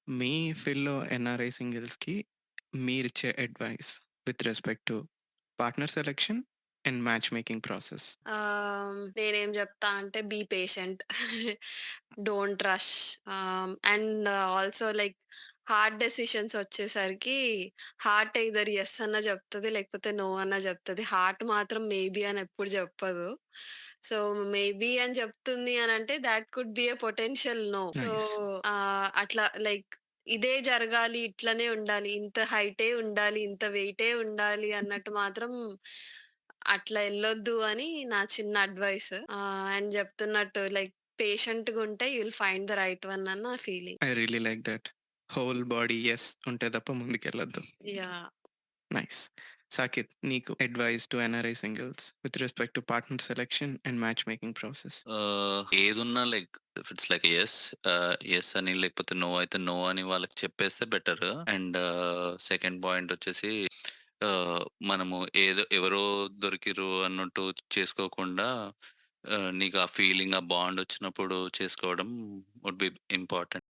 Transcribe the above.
మీ ఫీల్డ్‌లో ఎన్ఆర్ఐ సింగిల్స్‌కి మీరిచ్చే advice with respect to partner selection and match making process? నేనేం జెప్తా అంటే be patient. Don't rush. And also like hard decisions ఒచ్చేసరికి హార్ట్ ఎయిదర్ యెస్ అన్నా జెప్తది, లేకపోతే నో అన్నా జెప్తది. హార్ట్ మాత్రం మేబీ అని ఎప్పుడు జెప్పదు. సో, మేబీ అని జెప్తుంది అనంటే thought could be a potential no. So, nice. అట్లా లైక్ ఇదే జరగాలి, ఇట్లనే ఉండాలి, ఇంత హైటే ఉండాలి, ఇంత వెయిటే ఉండాలి అన్నట్టు మాత్రం అట్లా ఎళ్ళొద్దు అని నా చిన్న అడ్వైస్. అండ్ జెప్తున్నట్టు లైక్ పేషెంట్‌గుంటే you will find the right one అని నా ఫీలింగ్. I really like that. Whole body yes ఉంటే తప్ప ముందుకెళ్ళొద్దు. యాహ్! నైస్. సాకేత్, నీకు advice to NRI singles with respect to partner selection and match making process? ఏదున్నా like if it's like yes అని లేకపోతే నో అయితే నో అని వాళ్ళకి చెప్పేస్తే బెటర్. అండ్ సెకండ్ పాయింట్ వచ్చేసి మనము ఏదో ఎవరో దొరికిర్రు అన్నట్టు చేసుకోకుండా నీకు ఆ ఫీలింగ్, ఆ బాండ్ వచ్చినప్పుడు చేసుకోవడం వుడ్ బి ఇంపార్టెంట్.